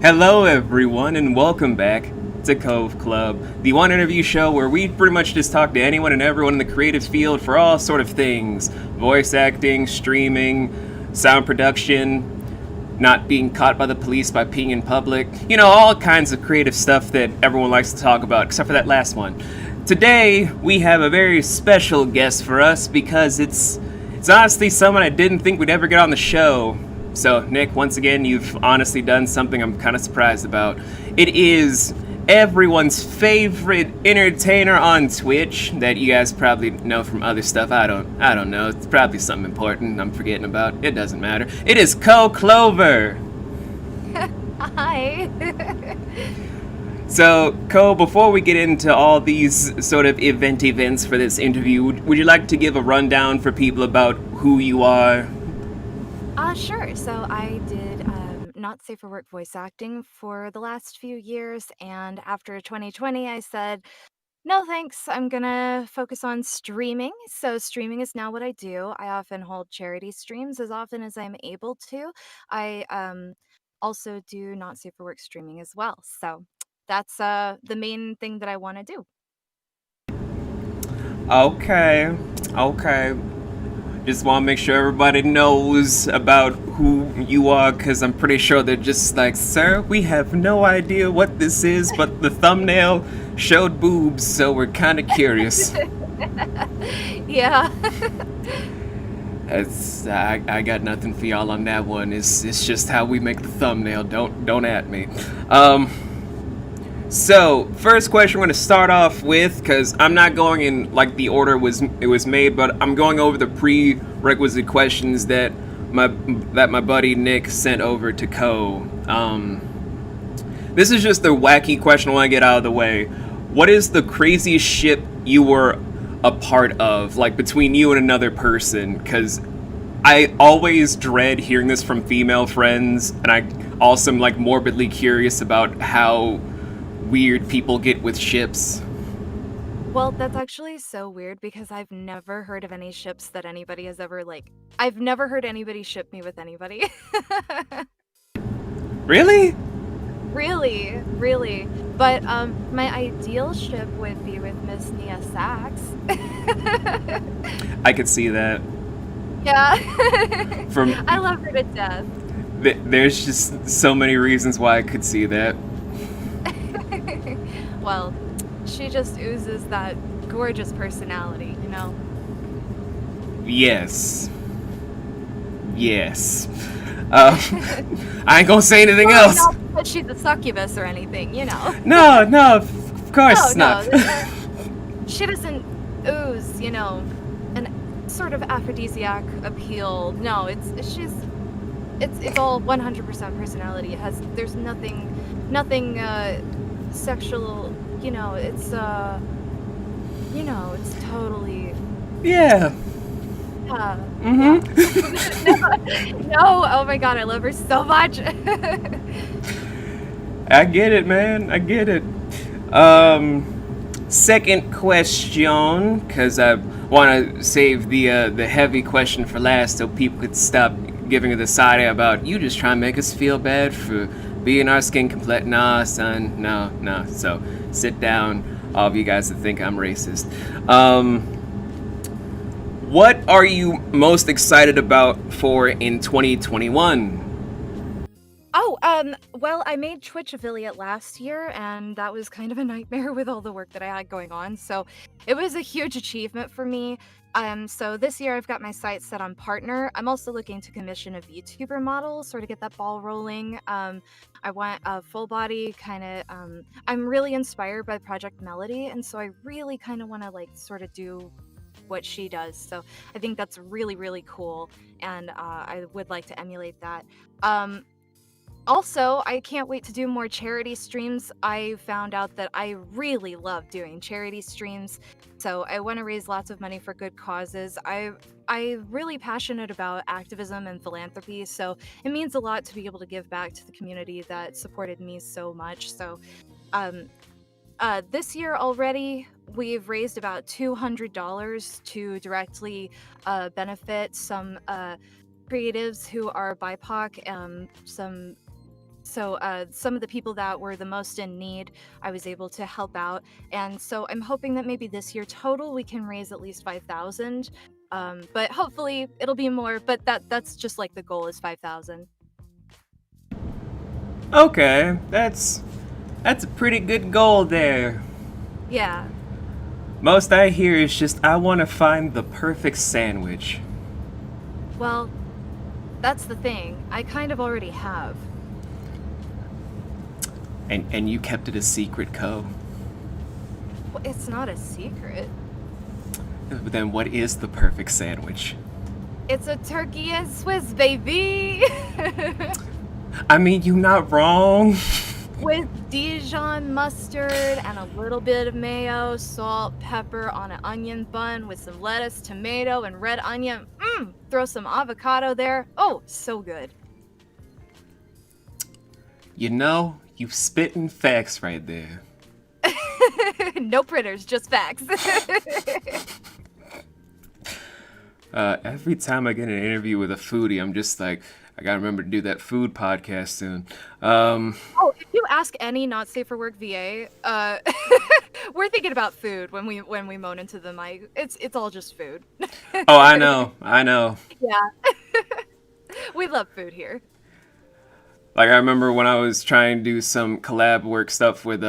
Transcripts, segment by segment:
Hello, everyone, and welcome back to Cove Club, the one interview show where we pretty much just talk to anyone and everyone in the creative field for all sort of things: voice acting, streaming, sound production, not being caught by the police by peeing in public. You know, all kinds of creative stuff that everyone likes to talk about, except for that last one. Today, we have a very special guest for us because it's honestly someone I didn't think we'd ever get on the show. So, Nick, once again, you've honestly done something I'm kind of surprised about. It is everyone's favorite entertainer on Twitch that you guys probably know from other stuff. I don't know. It's probably something important I'm forgetting about. It doesn't matter. It is Clover. Hi. So, before we get into all these sort of events for this interview, would you like to give a rundown for people about who you are? Sure. So I did not safe for work voice acting for the last few years, and after 2020, I said, no thanks, I'm gonna focus on streaming. So streaming is now what I do. I often hold charity streams as often as I'm able to. I also do not safe for work streaming as well. So that's the main thing that I want to do. Okay, okay. Just want to make sure everybody knows about who you are, because I'm pretty sure they're just like, sir, we have no idea what this is, but the thumbnail showed boobs, so we're kind of curious. Yeah. I got nothing for y'all on that one. It's just how we make the thumbnail. Don't at me. Um, So, first question we're going to start off with, because I'm not going in like the order it was made, but I'm going over the prerequisite questions that my buddy Nick sent over to This is just the wacky question I want to get out of the way. What is the craziest ship you were a part of, like between you and another person? Because I always dread hearing this from female friends, and I also am like morbidly curious about how weird people get with ships. Well, that's actually so weird because I've never heard of any ships that anybody has ever I've never heard anybody ship me with anybody. Really? Really, really. But my ideal ship would be with Miss Nia Sachs. I could see that. Yeah. From I love her to death. there's just so many reasons why I could see that. Well, she just oozes that gorgeous personality, you know? Yes. Yes. I ain't gonna say anything Well, else. not because she's a succubus or anything, you know? No, no, of course No, not. she doesn't ooze, you know, an sort of aphrodisiac appeal. No, it's all 100% personality. There's nothing sexual, it's totally, Yeah. yeah, yeah. Mm-hmm. No, oh my god, I love her so much. I get it, man. I get it. Second question, because I want to save the heavy question for last, so people could stop giving her the side eye about you just trying to make us feel bad for being our skin complete. Nah, son, no. So sit down, all of you guys that think I'm racist. What are you most excited about for in 2021? Oh, well, I made Twitch affiliate last year, and that was kind of a nightmare with all the work that I had going on. So it was a huge achievement for me. So this year I've got my sights set on partner. I'm also looking to commission a VTuber model, sort of get that ball rolling. I want a full body kind of. I'm really inspired by Project Melody, and so I really kind of want to like sort of do what she does. So I think that's really, really cool, and I would like to emulate that. Um, Also, I can't wait to do more charity streams. I found out that I really love doing charity streams, so I want to raise lots of money for good causes. I'm really passionate about activism and philanthropy, so it means a lot to be able to give back to the community that supported me so much. So, um, this year already, we've raised about $200 to directly benefit some creatives who are BIPOC, some So some of the people that were the most in need, I was able to help out, and so I'm hoping that maybe this year total we can raise at least 5,000. But hopefully it'll be more. But that's just like the goal is 5,000. Okay, that's a pretty good goal there. Yeah. Most I hear is just I want to find the perfect sandwich. Well, that's the thing. I kind of already have. And you kept it a secret, Co. Well, it's not a secret. But then what is the perfect sandwich? It's a turkey and Swiss, baby. I mean, you not wrong. With Dijon mustard and a little bit of mayo, salt, pepper on an onion bun with some lettuce, tomato, and red onion. Throw some avocado there. Oh, so good. You know, you spitting facts right there. No printers, just facts. Every time I get an interview with a foodie, I'm just like, I gotta remember to do that food podcast soon. Oh, if you ask any not safe for work VA, we're thinking about food when we moan into the mic. It's all just food. Oh, I know. Yeah. We love food here. Like, I remember when I was trying to do some collab work stuff with,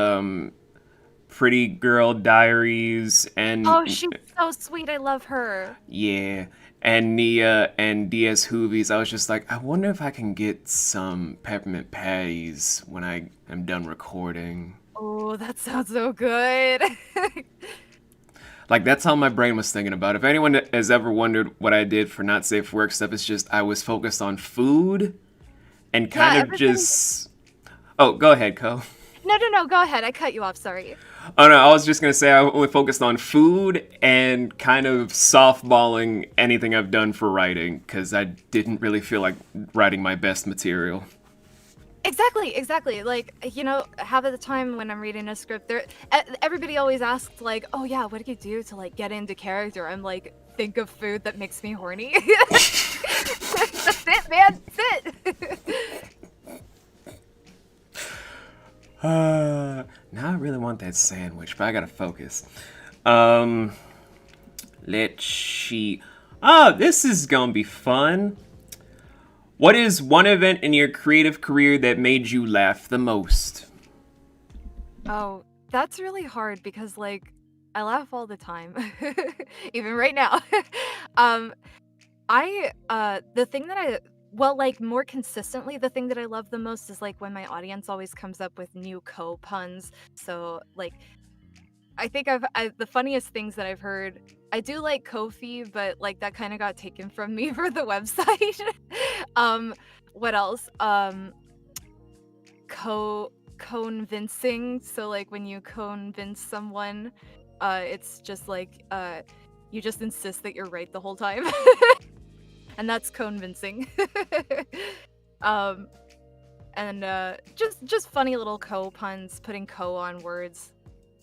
Pretty Girl Diaries and... Oh, she's so sweet. I love her. Yeah, and Nia and DS Hoovies. I was just like, I wonder if I can get some peppermint patties when I am done recording. Oh, that sounds so good. Like, that's how my brain was thinking about. If anyone has ever wondered what I did for not safe for work stuff, it's just I was focused on food and kind of just... Oh, go ahead, Co. No, go ahead. I cut you off, sorry. Oh no, I was just gonna say I only focused on food and kind of softballing anything I've done for writing, because I didn't really feel like writing my best material. Exactly. Like, half of the time when I'm reading a script, everybody always asks, like, oh yeah, what do you do to, like, get into character? I'm like, think of food that makes me horny. That's it, man. That's it. Now I really want that sandwich, but I gotta focus. Let's see. Oh, this is gonna be fun. What is one event in your creative career that made you laugh the most? Oh, that's really hard because, like, I laugh all the time, even right now. The thing that like, more consistently, the thing that I love the most is, like, when my audience always comes up with new puns. So, like, I think the funniest things that I've heard, I do like Kofi, but, like, that kind of got taken from me for the website. What else? Convincing. So, like, when you convince someone, it's just like, you just insist that you're right the whole time. And that's convincing. And just funny little puns, putting on words.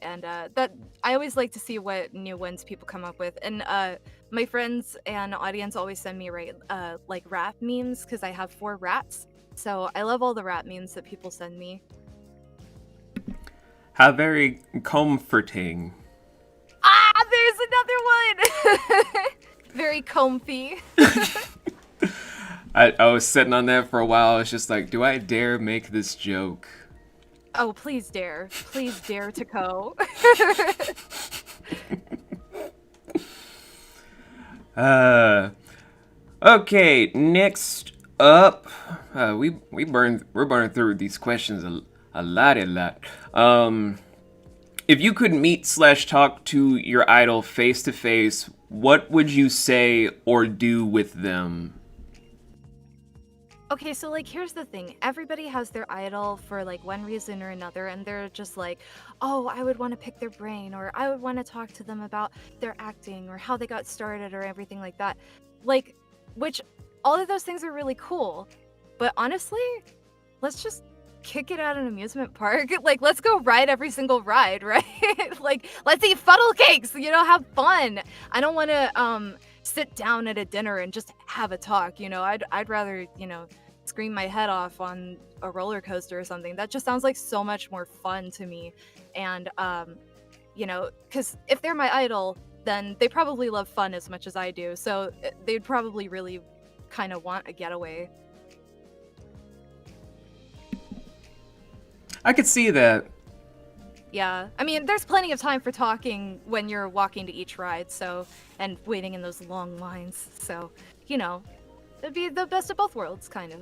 And that I always like to see what new ones people come up with. And my friends and audience always send me like rat memes because I have 4 rats. So I love all the rat memes that people send me. How very comforting. Ah, there's another one. Very comfy. I was sitting on that for a while. I was just like, do I dare make this joke? Oh, please dare. Please dare to go. Okay, next up, we're burning through these questions a lot. If you could meet/talk to your idol face to face, what would you say or do with them? Okay, so, like, here's the thing. Everybody has their idol for, like, one reason or another, and they're just like, oh, I would want to pick their brain, or I would want to talk to them about their acting, or how they got started, or everything like that. Like, which, all of those things are really cool. But honestly, let's just kick it at an amusement park. Like, let's go ride every single ride, right? Like, let's eat funnel cakes, have fun. I don't want to, sit down at a dinner and just have a talk, I'd rather, scream my head off on a roller coaster or something. That just sounds like so much more fun to me. And you know, because if they're my idol, then they probably love fun as much as I do. So they'd probably really kind of want a getaway. I could see that. Yeah, I mean, there's plenty of time for talking when you're walking to each ride, so, and waiting in those long lines, so, you know, it'd be the best of both worlds, kind of.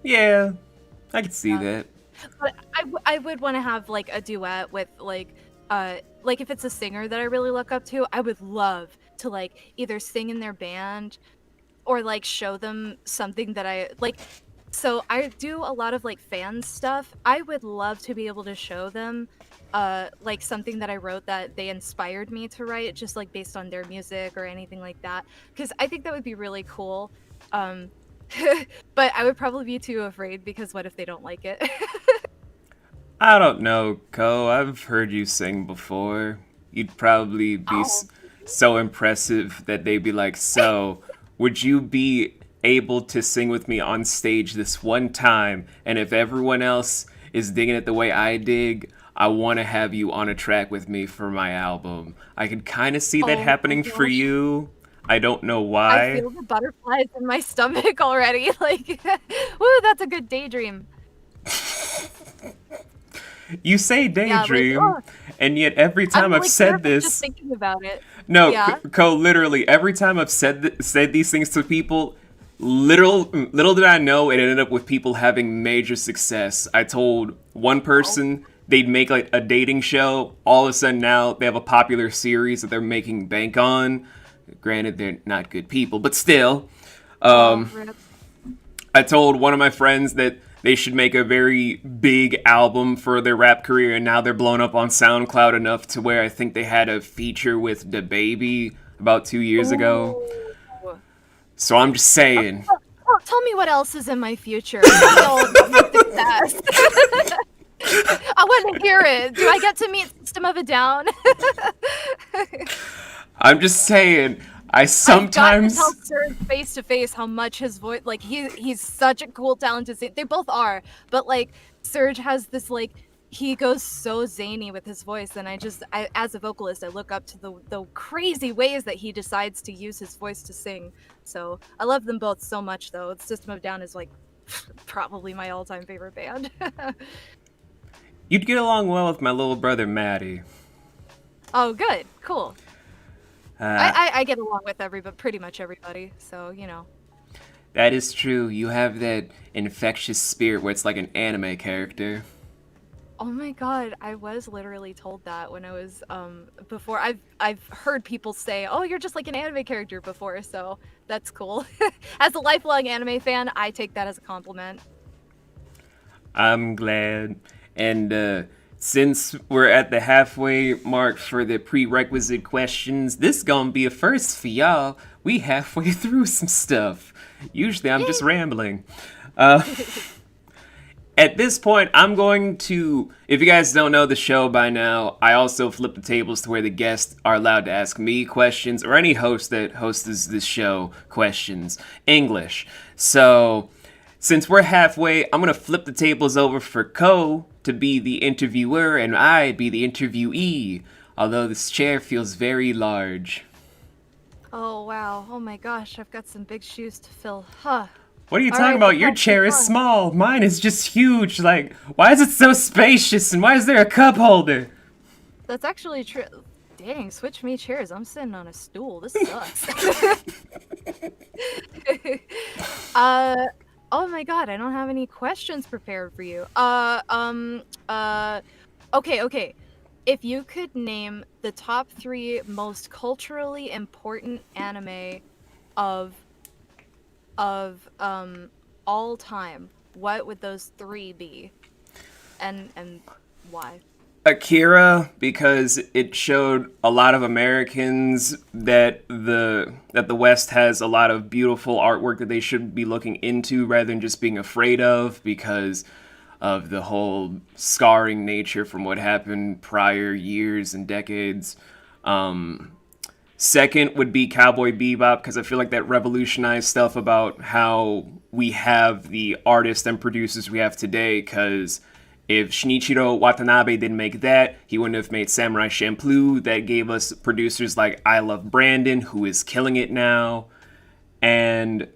Yeah, I could see that. But I would want to have, like, a duet with, like, if it's a singer that I really look up to, I would love to, like, either sing in their band or, like, show them something that I, like, so I do a lot of, like, fan stuff. I would love to be able to show them like something that I wrote that they inspired me to write, just like based on their music or anything like that. Because I think that would be really cool. Um, but I would probably be too afraid because what if they don't like it? I don't know, Ko. I've heard you sing before. You'd probably be Oh, so impressive that they'd be like, so, would you be able to sing with me on stage this one time? And if everyone else is digging it the way I dig, I want to have you on a track with me for my album. I could kind of see that oh my happening for gosh. you. I don't know I why. feel the butterflies in my stomach already. Like, woo, that's a good daydream. You say Yeah, like, daydream, oh, and yet every I'm time I've like said nervous just this, thinking about it. no, Yeah. Literally every time I've said these things to people, little did I know it ended up with people having major success. I told one Oh. person they'd make like a dating show. All of a sudden now they have a popular series that they're making bank on. Granted, they're not good people, but still. Oh, Um, rip. I told one of my friends that they should make a very big album for their rap career, and now they're blown up on SoundCloud enough to where I think they had a feature with DaBaby about 2 years ago. Ooh. So I'm just saying. Oh, tell me what else is in my future. Tell me all about my success. I want to hear it. Do I get to meet System of a Down? I'm just saying. I I've got to tell sometimes. Serge face to face how much his voice, like he's such a cool, talented singer. They both are, but like Serge has this like he goes so zany with his voice, and as a vocalist, I look up to the crazy ways that he decides to use his voice to sing. So I love them both so much, though. System of a Down is like probably my all-time favorite band. You'd get along well with my little brother Maddie. Oh, good, cool. Uh, I get along with pretty much everybody. So you know. that is true. You have that infectious spirit where it's like an anime character. Oh my god, I was literally told that when I was before. I've heard people say, "Oh, you're just like an anime character" before, so that's cool. As a lifelong anime fan, I take that as a compliment. I'm glad. And since we're at the halfway mark for the prerequisite questions, this gonna be a first for y'all. We halfway through some stuff. Usually I'm just Yay! rambling. Uh, at this point, I'm going to. If you guys don't know the show by now, I also flip the tables to where the guests are allowed to ask me questions, or any host that hosts this show questions. English. So, since we're halfway, I'm going to flip the tables over for Ko to be the interviewer, and I be the interviewee. Although this chair feels very large. Oh wow! Oh my gosh! I've got some big shoes to fill. Huh. What are you All talking right, about? let's Your have some chair is fun. small. Mine is just huge. Like, why is it so spacious? And why is there a cup holder? That's actually true. Dang, switch me chairs. I'm sitting on a stool. This sucks. uh, oh my god, I don't have any questions prepared for you. Okay. If you could name the top 3 most culturally important anime of all time, what would those 3 be? And why? Akira, because it showed a lot of Americans that the West has a lot of beautiful artwork that they should be looking into rather than just being afraid of, because of the whole scarring nature from what happened prior years and decades. Second would be Cowboy Bebop, because I feel like that revolutionized stuff about how we have the artists and producers we have today, because if Shinichiro Watanabe didn't make that, he wouldn't have made Samurai Champloo. That gave us producers like I Love Brandon, who is killing it now. And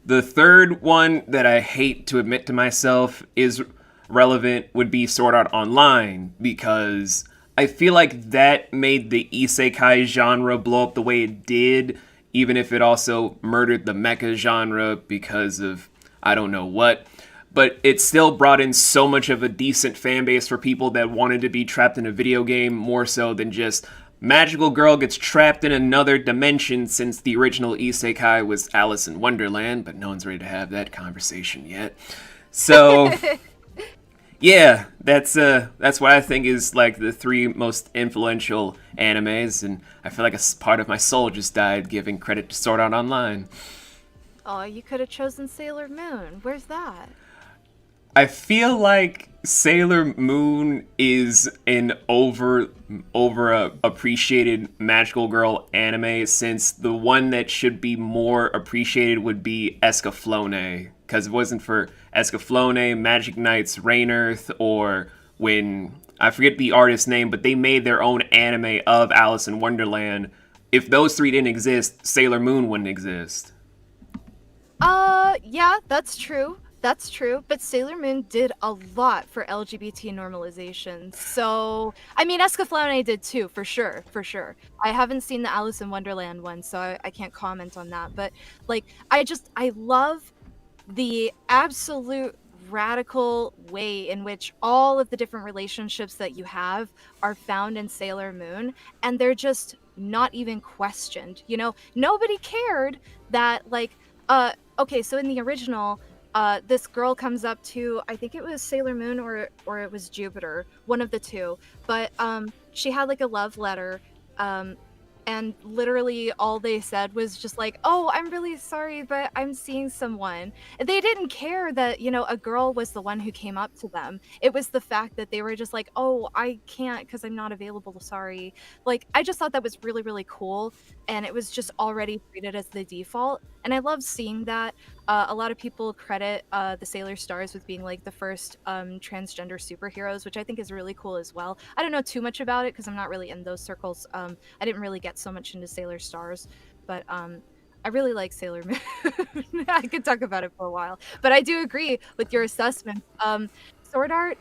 the third one that I hate to admit to myself is relevant would be Sword Art Online, because I feel like that made the isekai genre blow up the way it did, even if it also murdered the mecha genre because of I don't know what. But it still brought in so much of a decent fan base for people that wanted to be trapped in a video game, more so than just magical girl gets trapped in another dimension, since the original isekai was Alice in Wonderland, but no one's ready to have that conversation yet. So yeah, that's what I think is like the three most influential animes, and I feel like a part of my soul just died giving credit to Sword Art Online. Oh, you could have chosen Sailor Moon. Where's that? I feel like Sailor Moon is an over appreciated magical girl anime, since the one that should be more appreciated would be Escaflowne, because if it wasn't for Escaflowne, Magic Knight's Rain Earth, or when I forget the artist's name, but they made their own anime of Alice in Wonderland. If those three didn't exist, Sailor Moon wouldn't exist. Yeah, that's true. That's true, but Sailor Moon did a lot for LGBT normalization. So, I mean, Escaflowne did too, for sure, for sure. I haven't seen the Alice in Wonderland one, so I can't comment on that. But, like, I love the absolute radical way in which all of the different relationships that you have are found in Sailor Moon, and they're just not even questioned. You know, nobody cared that, like, okay, so in the original, this girl comes up to, I think it was Sailor Moon or it was Jupiter, one of the two, but she had like a love letter, and literally all they said was just like, oh, I'm really sorry, but I'm seeing someone. They didn't care that, you know, a girl was the one who came up to them. It was the fact that they were just like, oh, I can't because I'm not available, sorry. Like, I just thought that was really, really cool, and it was just already treated as the default, and I love seeing that. A lot of people credit the Sailor Stars with being like the first transgender superheroes, which I think is really cool as well. I don't know too much about it because I'm not really in those circles. I didn't really get so much into Sailor Stars, but I really like Sailor Moon. I could talk about it for a while, but I do agree with your assessment. Sword Art,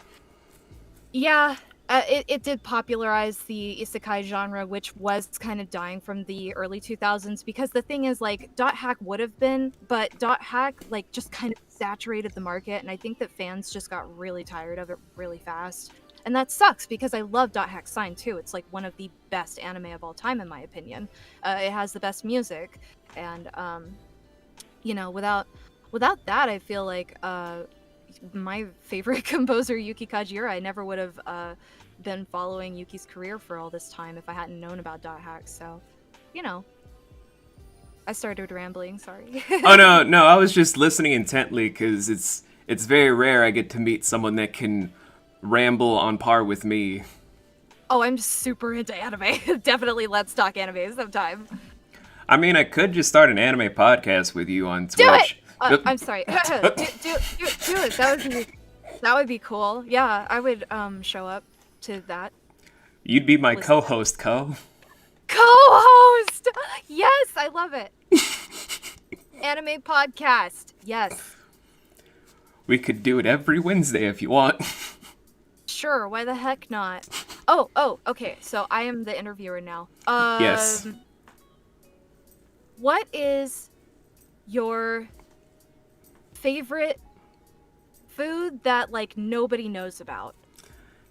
yeah, it did popularize the isekai genre, which was kind of dying from the early 2000s, because the thing is, like, Dot Hack would have been, but Dot Hack, like, just kind of saturated the market, and I think that fans just got really tired of it really fast. And that sucks, because I love Dot Hack Sign, too. It's, like, one of the best anime of all time, in my opinion. It has the best music, and, you know, without that, I feel like, my favorite composer, Yuki Kajiura, I never would have been following Yuki's career for all this time if I hadn't known about Dot Hack. So, you know, I started rambling. Sorry. Oh no, I was just listening intently because it's very rare I get to meet someone that can ramble on par with me. Oh, I'm super into anime. Definitely, let's talk anime sometime. I mean, I could just start an anime podcast with you on Twitch. Do it. I'm sorry. do it. That would be cool. Yeah, I would show up to that. You'd be my co-host, Co. Co-host. Yes, I love it. Anime podcast. Yes. We could do it every Wednesday if you want. Sure. Why the heck not? Oh. Okay. So I am the interviewer now. Yes. What is your favorite food that nobody knows about?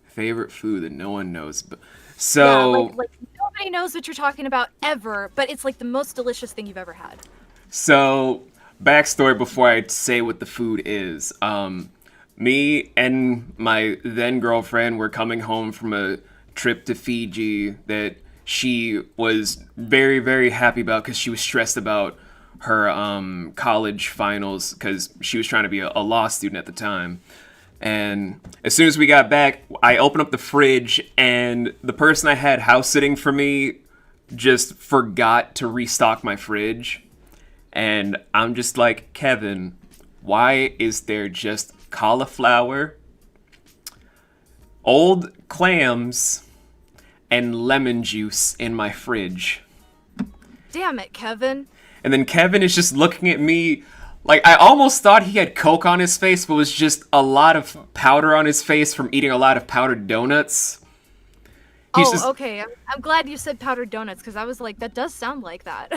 Favorite food that no one knows about. So yeah, like nobody knows what you're talking about ever, but it's like the most delicious thing you've ever had. So backstory before I say what the food is. Me and my then girlfriend were coming home from a trip to Fiji that she was very, very happy about because she was stressed about her college finals because she was trying to be a law student at the time. And as soon as we got back, I opened up the fridge, and the person I had house sitting for me just forgot to restock my fridge. And I'm just like, Kevin, why is there just cauliflower, old clams, and lemon juice in my fridge? Damn it, Kevin. And then Kevin is just looking at me like I almost thought he had Coke on his face, but it was just a lot of powder on his face from eating a lot of powdered donuts. Okay. I'm glad you said powdered donuts, because I was like, that does sound like that.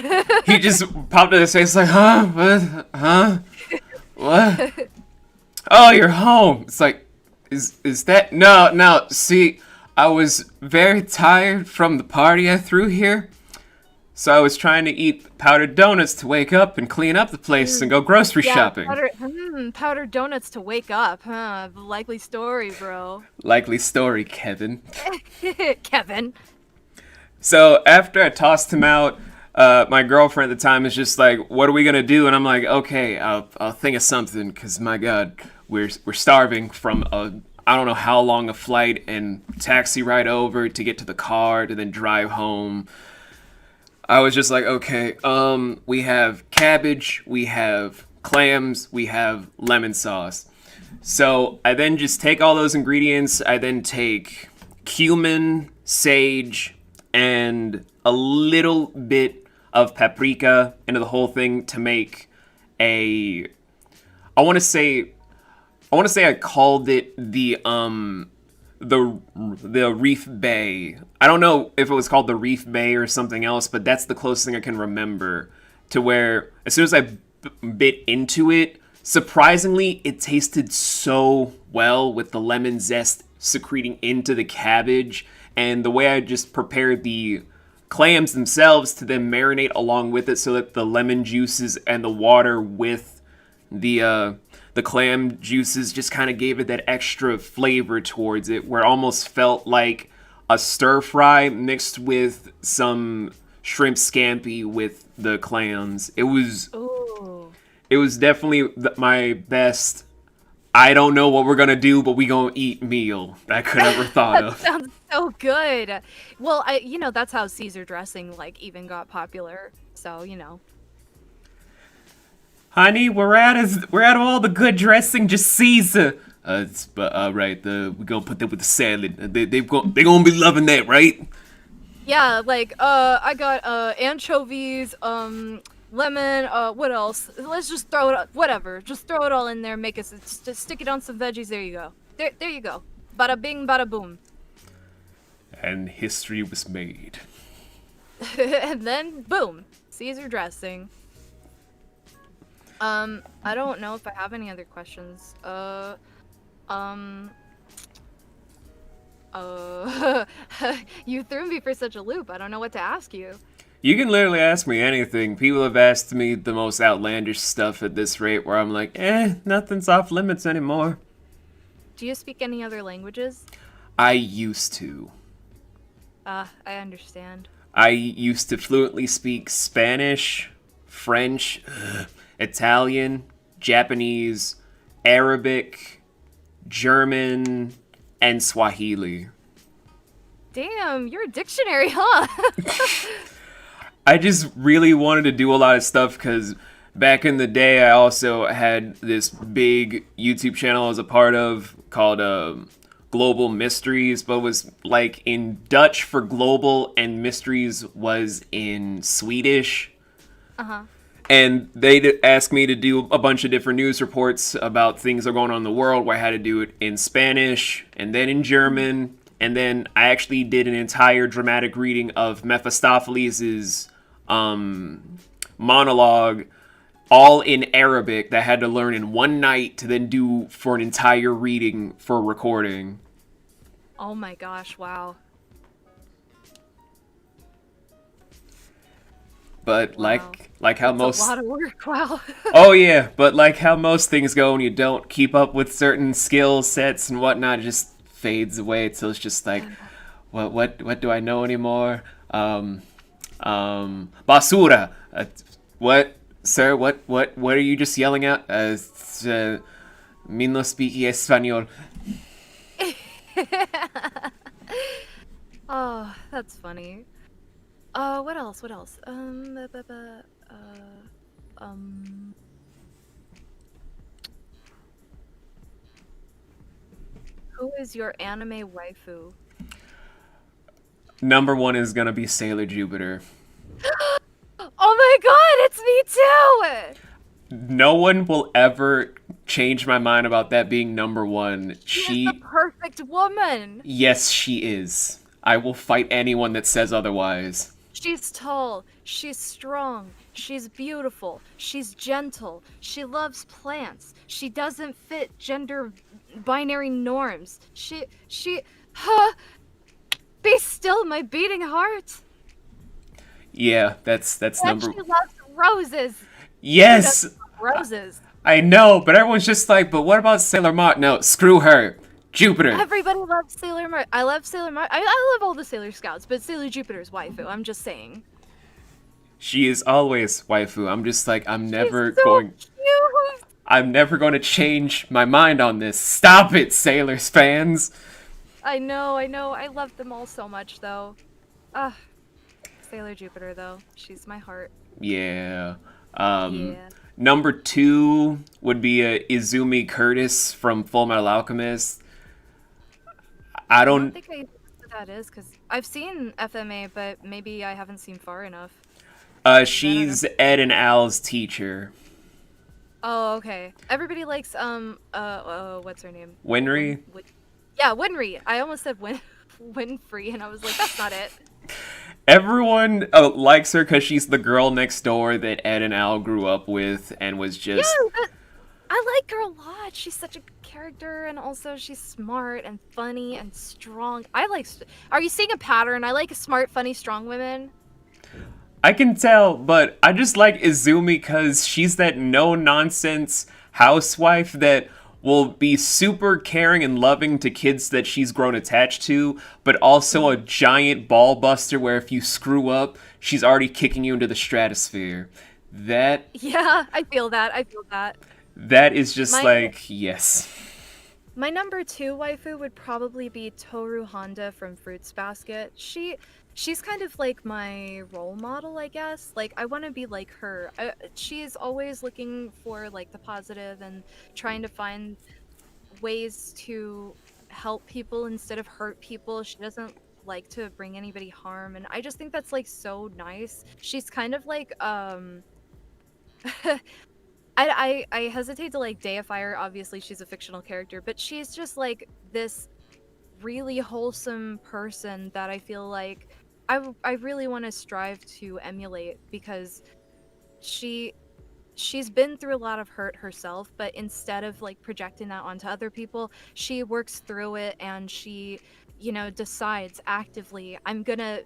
He just popped in his face like, huh? What? Huh? What? Oh, you're home. It's like, is that? No. See, I was very tired from the party I threw here. So I was trying to eat powdered donuts to wake up and clean up the place and go grocery shopping. Powdered donuts to wake up, huh? Likely story, bro. Likely story, Kevin. Kevin. So after I tossed him out, my girlfriend at the time is just like, "What are we gonna do?" And I'm like, "Okay, I'll think of something, cause my God, we're starving from I don't know how long a flight and taxi ride over to get to the car to then drive home." I was just like, okay, we have cabbage, we have clams, we have lemon sauce. So I then just take all those ingredients. I then take cumin, sage, and a little bit of paprika into the whole thing to make a. I want to say I called it the Reef Bay. I don't know if it was called the Reef Bay or something else, but that's the closest thing I can remember to where as soon as I bit into it, surprisingly, it tasted so well with the lemon zest secreting into the cabbage, and the way I just prepared the clams themselves to then marinate along with it so that the lemon juices and the water with the clam juices just kind of gave it that extra flavor towards it, where it almost felt like a stir fry mixed with some shrimp scampi with the clams. It was definitely my best. I don't know what we're gonna do, but we gonna eat meal I could ever thought of. Sounds so good. Well, that's how Caesar dressing even got popular. So Honey, we're out of all the good dressing, just Caesar. Right. We gonna put that with the salad. They gonna be loving that, right? Yeah, I got anchovies, lemon, what else? Let's just throw it, whatever. Just throw it all in there, just stick it on some veggies. There you go. There you go. Bada bing, bada boom. And history was made. And then boom, Caesar dressing. I don't know if I have any other questions. You threw me for such a loop. I don't know what to ask you. You can literally ask me anything. People have asked me the most outlandish stuff at this rate where I'm like, nothing's off limits anymore. Do you speak any other languages? I used to. I understand. I used to fluently speak Spanish, French, Italian, Japanese, Arabic, German, and Swahili. Damn, you're a dictionary, huh? I just really wanted to do a lot of stuff because back in the day, I also had this big YouTube channel I was a part of called Global Mysteries, but was in Dutch for global, and mysteries was in Swedish. Uh-huh. And they asked me to do a bunch of different news reports about things that are going on in the world, where I had to do it in Spanish and then in German. And then I actually did an entire dramatic reading of Mephistopheles' monologue, all in Arabic, that I had to learn in one night to then do for an entire reading for recording. Oh my gosh, wow. But wow. like how That's most a lot of work, wow. Oh yeah, but like how most things go when you don't keep up with certain skill sets and whatnot, it just fades away until it's just like, what do I know anymore? Basura. What, sir? What are you just yelling out? Me no speak español. Oh, that's funny. What else? What else? Um. Who is your anime waifu? Number one is gonna be Sailor Jupiter. Oh my god, it's me too! No one will ever change my mind about that being number one. She is the perfect woman! Yes, she is. I will fight anyone that says otherwise. She's tall, she's strong, she's beautiful, she's gentle, she loves plants, she doesn't fit gender binary norms. Huh, be still, my beating heart! Yeah, that's And number. she loves roses! Yes, Roses. I know, but everyone's just like, but what about Sailor Mars? No, screw her. Jupiter. Everybody loves Sailor Mars. I love Sailor Mars. I love all the Sailor Scouts, but Sailor Jupiter's waifu. I'm just saying. She is always waifu. I'm just like, She's so cute. I'm never going to change my mind on this. Stop it, Sailors fans. I know. I love them all so much, though. Ah, Sailor Jupiter, though. She's my heart. Yeah. Yeah. Number two would be Izumi Curtis from Full Metal Alchemist. I I don't don't. think I know who that is, because I've seen FMA, but maybe I haven't seen far enough. She's Ed and Al's teacher. Oh, okay. Everybody likes, what's her name? Winry? Yeah, Winry. I almost said Winfrey, and I was like, that's not it. Everyone likes her because she's the girl next door that Ed and Al grew up with and was just. Yeah, but I like her a lot. She's such a good character, and also she's smart and funny and strong. Are you seeing a pattern? I like smart, funny, strong women. I can tell, but I just like Izumi because she's that no-nonsense housewife that will be super caring and loving to kids that she's grown attached to, but also a giant ball buster where if you screw up, she's already kicking you into the stratosphere. That Yeah, I feel that. I feel that. that is just My like, yes. my number two waifu would probably be Toru Honda from Fruits Basket. She's kind of like my role model, I guess. Like I want to be like her. She's always looking for like the positive and trying to find ways to help people instead of hurt people. She doesn't like to bring anybody harm, and I just think that's like so nice. She's kind of like I hesitate to like deify her. Obviously, she's a fictional character, but she's just like this really wholesome person that I feel like I really want to strive to emulate because she she's been through a lot of hurt herself, but instead of like projecting that onto other people, she works through it and she, decides actively, I'm gonna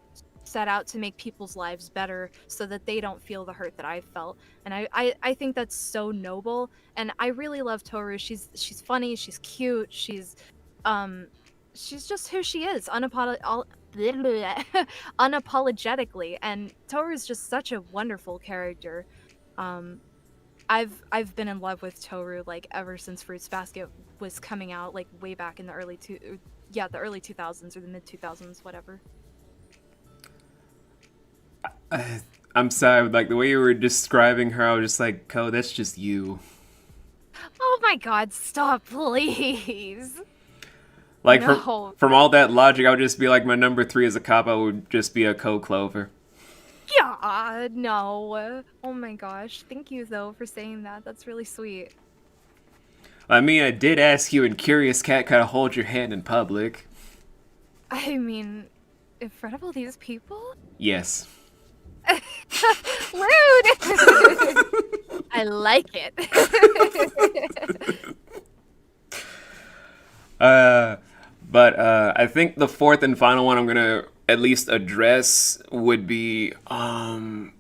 set out to make people's lives better so that they don't feel the hurt that I felt. And I think that's so noble. And I really love Toru. She's funny, she's cute, um she's just who she is, unapologetically. And Toru's just such a wonderful character. Um, I've been in love with Toru like ever since Fruits Basket was coming out, like way back in the the early 2000s or the mid 2000s, whatever. I'm sorry, like the way you were describing her, I was just like, "Co, that's just you." Oh my God! Stop, please. Like No. from all that logic, I would just be like, my number three as a cop, I would just be a Clover. Yeah, no. Oh my gosh. Thank you though for saying that. That's really sweet. I mean, I did ask you, and Curious Cat kind of hold your hand in public. I mean, in front of all these people? Yes. Rude! I like it. But I think the fourth and final one I'm gonna at least address would be God,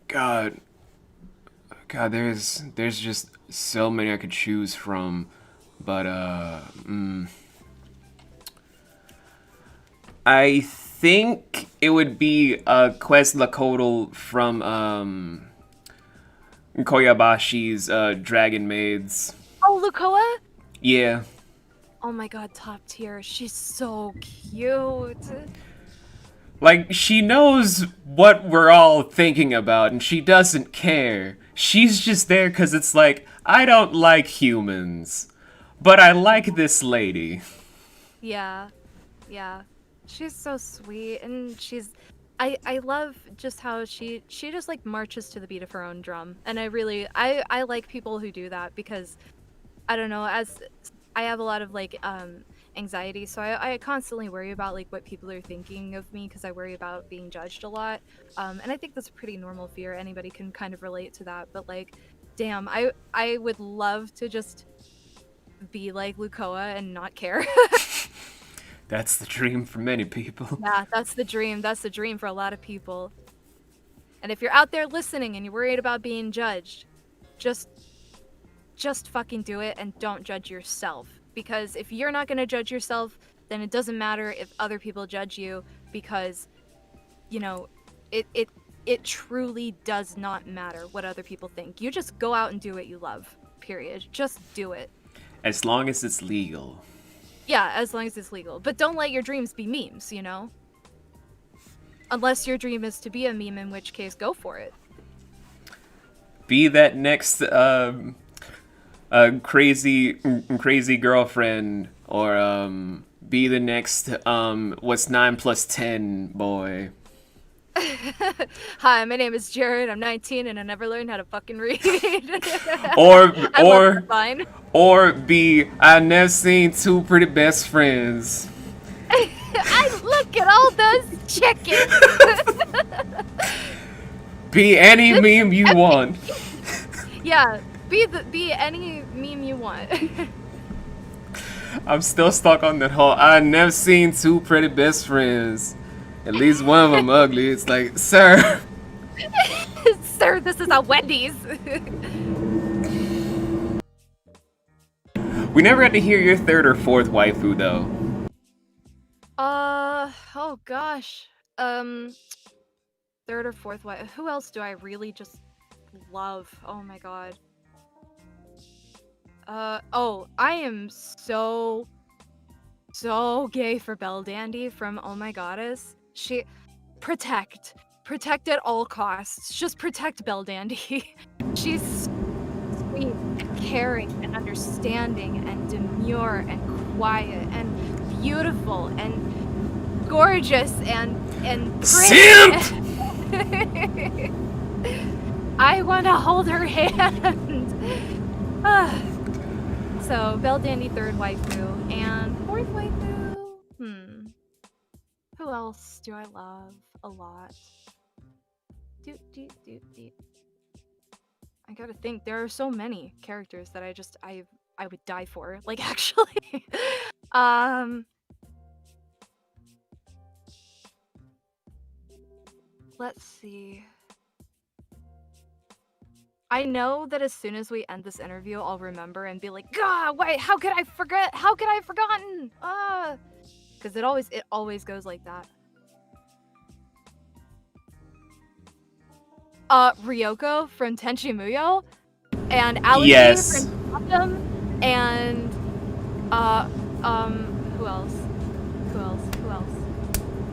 God. There's just so many I could choose from, but I think it would be Quest Lakotl from Koyabashi's Dragon Maids. Oh, Lukoa? Yeah. Oh my God, top tier. She's so cute. Like, she knows what we're all thinking about, and she doesn't care. She's just there because it's like, I don't like humans, but I like this lady. Yeah, yeah. She's so sweet, and I love just how she just like marches to the beat of her own drum, and I like people who do that because I don't know, as I have a lot of like anxiety, so I constantly worry about like what people are thinking of me because I worry about being judged a lot. And I think that's a pretty normal fear. Anybody can kind of relate to that, but like, damn, I would love to just be like Lukoa and not care. That's the dream for many people. Yeah, that's the dream. That's the dream for a lot of people. And if you're out there listening and you're worried about being judged, just fucking do it and don't judge yourself. Because if you're not going to judge yourself, then it doesn't matter if other people judge you because, you know, it truly does not matter what other people think. You just go out and do what you love. Period. Just do it. As long as it's legal. Yeah, as long as it's legal. But don't let your dreams be memes, you know? Unless your dream is to be a meme, in which case, go for it. Be that next crazy girlfriend, or be the next what's 9 plus 10 boy. Hi, my name is Jared. I'm 19 and I never learned how to fucking read. Or be I never seen two pretty best friends. I look at all those chickens. Be any meme you want. Yeah, be any meme you want. I'm still stuck on that whole I never seen two pretty best friends. At least one of them ugly. It's like, sir. Sir, this is a Wendy's. We never got to hear your third or fourth waifu, though. Oh gosh. Third or fourth waifu. Who else do I really just love? Oh my god. Oh, I am so gay for Belle Dandy from Oh My Goddess. She protect at all costs. Just protect Belle Dandy. She's sweet and caring and understanding and demure and quiet and beautiful and gorgeous and pretty. Simp! I want to hold her hand. So Belle Dandy, third waifu, and fourth waifu. Who else do I love a lot? Doot. I gotta think. There are so many characters that I would die for. Like actually. Let's see. I know that as soon as we end this interview, I'll remember and be like, God, wait, how could I forget? How could I have forgotten? Because it always goes like that. Ryoko from Tenchi Muyo, and Alice Yes. from Gotham, and who else?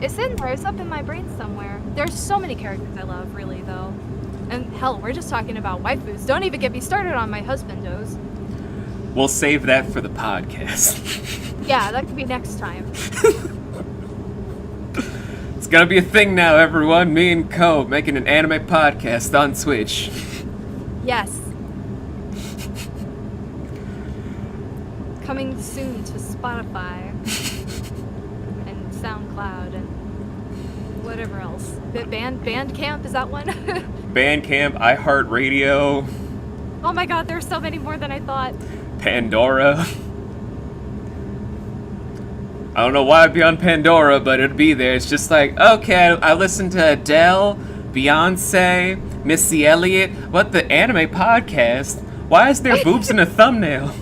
It's in there. It's up in my brain somewhere. There's so many characters I love, really, though. And hell, we're just talking about waifus. Don't even get me started on my husbandos. We'll save that for the podcast. Yeah, that could be next time. It's gonna be a thing now, everyone. Me and Cove making an anime podcast on Twitch. Yes. Coming soon to Spotify and SoundCloud and whatever else. Bandcamp, is that one? Bandcamp, iHeartRadio. Oh my god, there's so many more than I thought. Pandora. I don't know why I'd be on Pandora, but it'd be there. It's just like, okay, I listen to Adele, Beyonce, Missy Elliott. What, the anime podcast? Why is there boobs in a thumbnail?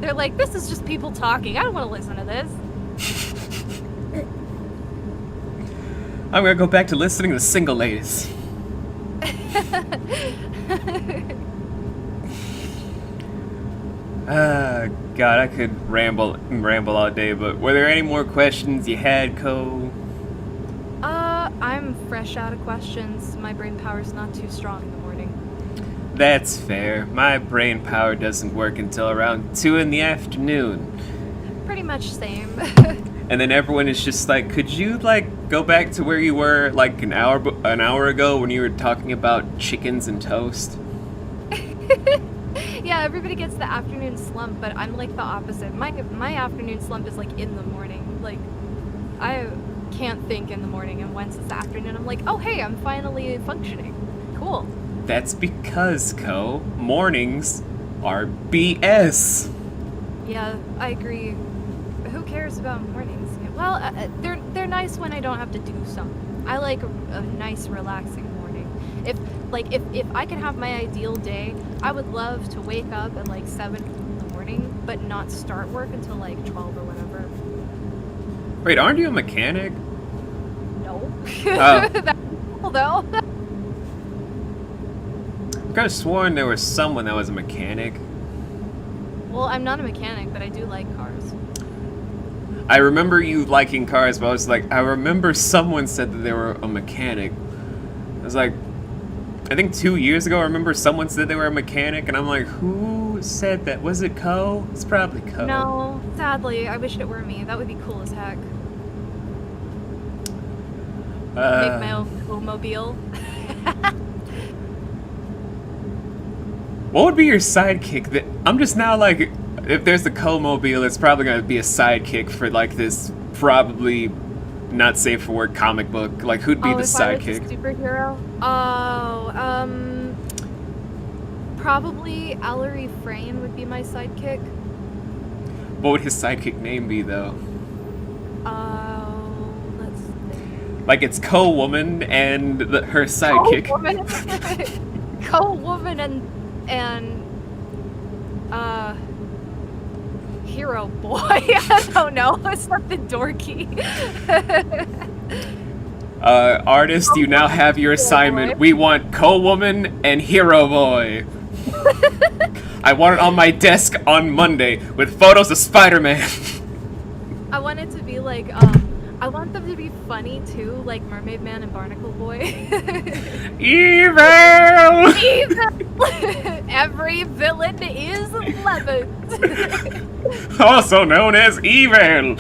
They're like, this is just people talking. I don't want to listen to this. I'm gonna go back to listening to single ladies. God, I could ramble all day, but were there any more questions you had, Cole? I'm fresh out of questions. My brain power's not too strong in the morning. That's fair. My brain power doesn't work until around 2 in the afternoon. Pretty much same. And then everyone is just like, could you, like, go back to where you were, like, an hour ago when you were talking about chickens and toast? Yeah, everybody gets the afternoon slump, but I'm like the opposite. My afternoon slump is like in the morning. Like, I can't think in the morning, and once it's afternoon, I'm like, oh hey, I'm finally functioning. Cool. That's because, mornings are BS. Yeah, I agree. Who cares about mornings? Well, they're nice when I don't have to do something. I like a nice, relaxing morning. If I could have my ideal day, I would love to wake up at like 7 in the morning, but not start work until like 12 or whatever. Wait, aren't you a mechanic? No. Oh. That's cool though. I could have sworn there was someone that was a mechanic. Well, I'm not a mechanic, but I do like cars. I remember you liking cars, but I was like, I remember someone said that they were a mechanic. I was like, I think 2 years ago, I remember someone said they were a mechanic, and I'm like, who said that? Was it Co? It's probably Co. No, sadly, I wish it were me. That would be cool as heck. Make my own co-mobile. What would be your sidekick? That I'm just now like, if there's a co-mobile, it's probably gonna be a sidekick for like this probably not safe for work comic book. Like, who'd be the sidekick? I was a superhero? Probably Allery Frayne would be my sidekick. What would his sidekick name be, though? Let's think. Like, it's Co-Woman and her sidekick. Co-Woman? Co-Woman and Hero Boy. I don't know. It's something dorky. Artist, you now have your assignment. We want Co-Woman and Hero Boy. I want it on my desk on Monday with photos of Spider-Man. I want it to be like, I want them to be funny too, like Mermaid Man and Barnacle Boy. Evil! Evil! Every villain is lemon. Also known as Evil.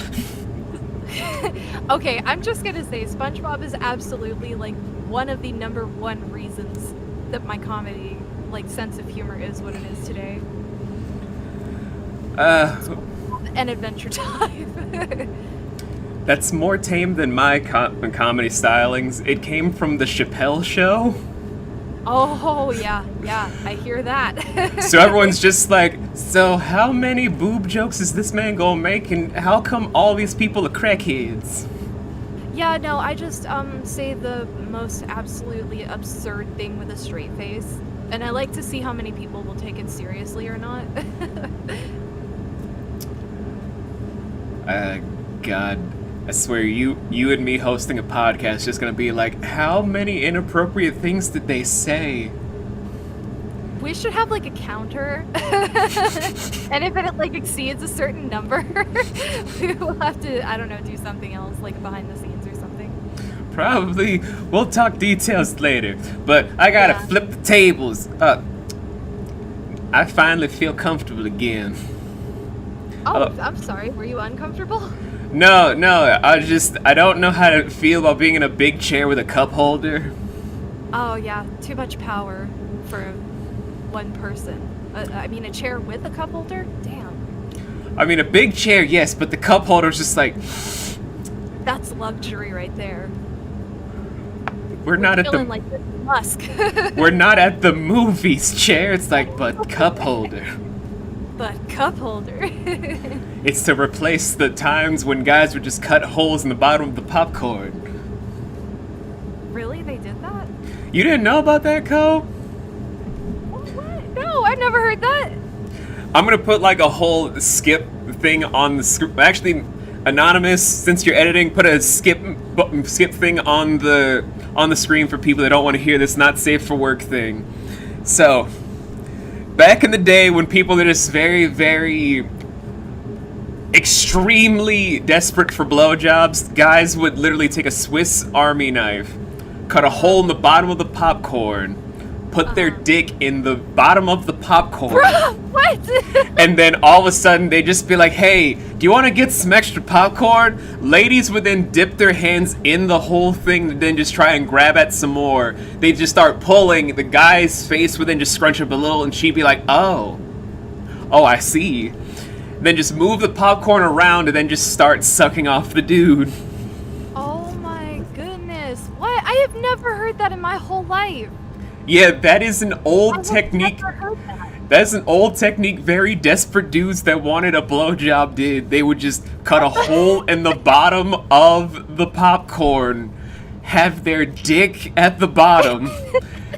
Okay, I'm just gonna say SpongeBob is absolutely like one of the #1 reasons that my comedy, like, sense of humor is what it is today. And Adventure Time. That's more tame than my comedy stylings. It came from the Chappelle Show. Oh, yeah, I hear that. So everyone's just like, so how many boob jokes is this man gonna make, and how come all these people are crackheads? Yeah, no, I just say the most absolutely absurd thing with a straight face. And I like to see how many people will take it seriously or not. God, I swear, you and me hosting a podcast is just gonna be like, how many inappropriate things did they say? We should have like a counter, and if it like exceeds a certain number, we will have to, I don't know, do something else, like behind the scenes or something. Probably. We'll talk details later, but I gotta flip the tables. I finally feel comfortable again. Oh, I'm sorry, were you uncomfortable? No, I don't know how to feel about being in a big chair with a cup holder. Oh yeah, too much power for one person. I mean, a chair with a cup holder? Damn. I mean, a big chair, yes, but the cup holder's just like... That's luxury right there. We're not at the... like Musk. We're not at the movies, chair. It's like, but cup holder. But cup holder. It's to replace the times when guys would just cut holes in the bottom of the popcorn. Really? They did that? You didn't know about that, Co? What? No, I've never heard that. I'm gonna put like a whole skip thing on the script. Actually, Anonymous, since you're editing, put a skip thing on the screen for people that don't want to hear this not safe for work thing. So, Back in the day when people are just very, very extremely desperate for blowjobs, guys would literally take a Swiss Army knife, cut a hole in the bottom of the popcorn, put their dick in the bottom of the popcorn. Bro, what? And then all of a sudden they just be like, hey, do you want to get some extra popcorn? Ladies would then dip their hands in the whole thing and then just try and grab at some more. They'd just start pulling. The guy's face would then just scrunch up a little and she'd be like, oh, I see. Then just move the popcorn around and then just start sucking off the dude. Oh my goodness. What? I have never heard that in my whole life. Yeah, that is an old technique. Never heard that. That's an old technique very desperate dudes that wanted a blowjob did. They would just cut a hole in the bottom of the popcorn, have their dick at the bottom,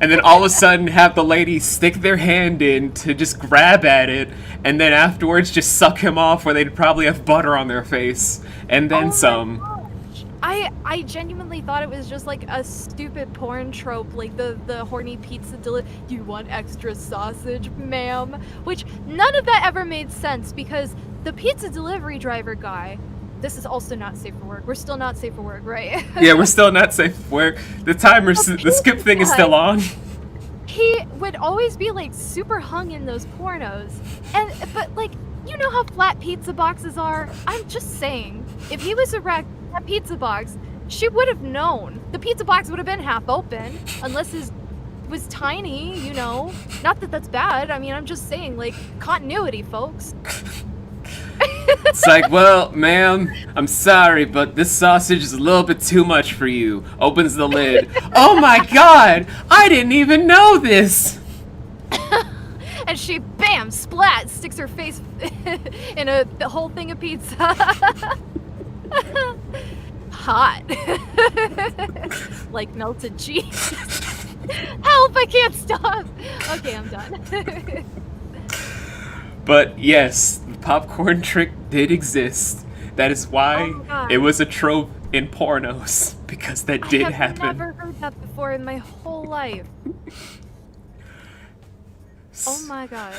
and then all of a sudden have the lady stick their hand in to just grab at it, and then afterwards just suck him off where they'd probably have butter on their face, and then some. I genuinely thought it was just like a stupid porn trope, like the horny pizza do you want extra sausage, ma'am? Which none of that ever made sense because the pizza delivery driver guy, this is also not safe for work. We're still not safe for work, right? Yeah, we're still not safe for work. The timer, the skip thing is still on. He would always be like super hung in those pornos. But like, you know how flat pizza boxes are? I'm just saying, if he was erect that pizza box, she would have known. The pizza box would have been half open, unless his was tiny, you know. Not that that's bad. I mean, I'm just saying, like, continuity, folks. It's like, well, ma'am, I'm sorry, but this sausage is a little bit too much for you. Opens the lid. Oh my god! I didn't even know this! And she, bam, splat, sticks her face in the whole thing of pizza. Hot. Like melted cheese. Help, I can't stop. Okay, I'm done. But yes, the popcorn trick did exist. That is why it was a trope in pornos, because that did happen. I've never heard that before in my whole life. Oh my god.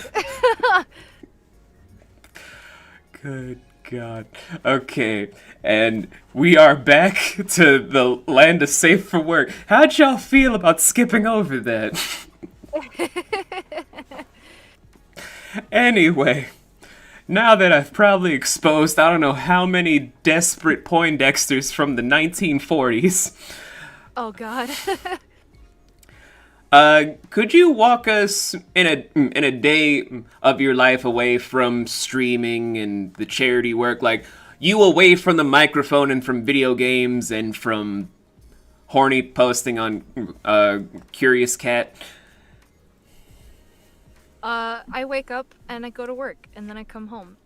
Good God. Okay, and we are back to the land of safe for work. How'd y'all feel about skipping over that? Anyway, now that I've probably exposed I don't know how many desperate Poindexters from the 1940s, Oh god. could you walk us in a day of your life away from streaming and the charity work, like you away from the microphone and from video games and from horny posting on Curious Cat? I wake up and I go to work and then I come home.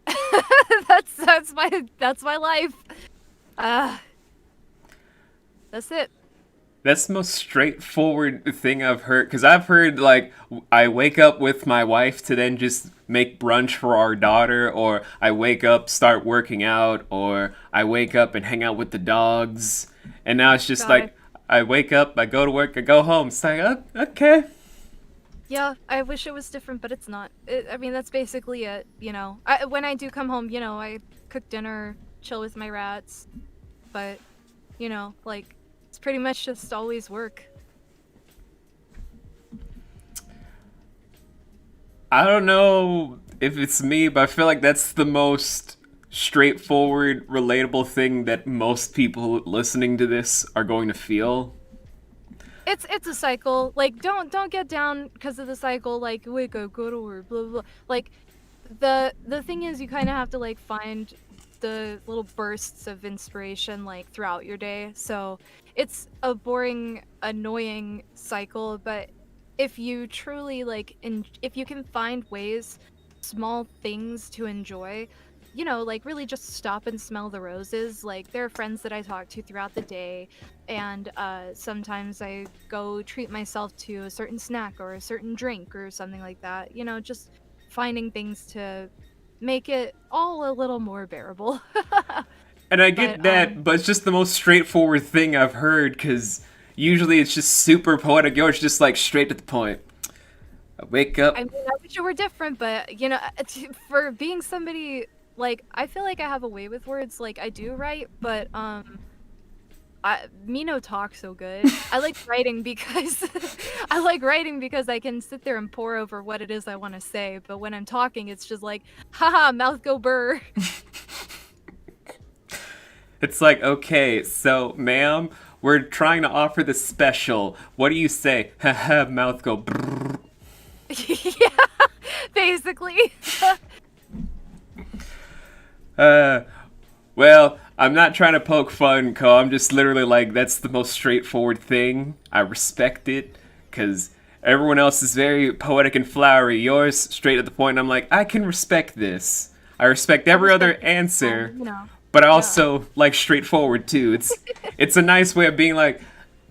that's my life. That's it. That's the most straightforward thing I've heard, because I've heard, like, I wake up with my wife to then just make brunch for our daughter, or I wake up, start working out, or I wake up and hang out with the dogs, and now it's just like, I wake up, I go to work, I go home. It's like, oh, okay. Yeah, I wish it was different, but it's not. I mean, that's basically it, you know. When I do come home, you know, I cook dinner, chill with my rats, but, you know, like, it's pretty much just always work. I don't know if it's me, but I feel like that's the most straightforward, relatable thing that most people listening to this are going to feel. It's a cycle. Like, don't get down because of the cycle. Like, wake up, go to work, blah blah blah. Like, the thing is, you kind of have to like find the little bursts of inspiration like throughout your day. So it's a boring, annoying cycle. But if you truly like, if you can find ways, small things to enjoy, you know, like really just stop and smell the roses. Like, there are friends that I talk to throughout the day, and sometimes I go treat myself to a certain snack or a certain drink or something like that. You know, just finding things to make it all a little more bearable. And I get that, but it's just the most straightforward thing I've heard, because usually it's just super poetic. It's just like straight to the point. I wake up. I mean, I wish it were different, but you know, for being somebody like I feel like I have a way with words. Like I do write, but me no talk so good. I like writing because I like writing because I can sit there and pore over what it is I want to say. But when I'm talking, it's just like, haha, mouth go burr. It's like, okay, so, ma'am, we're trying to offer the special. What do you say? Haha, mouth go brrr. Yeah, basically. Uh, well, I'm not trying to poke fun, Co. I'm just literally like, that's the most straightforward thing. I respect it, because everyone else is very poetic and flowery. Yours, straight to the point. I'm like, I can respect this. I respect I every other respect, answer, you know, but I yeah. also like straightforward too. It's a nice way of being like,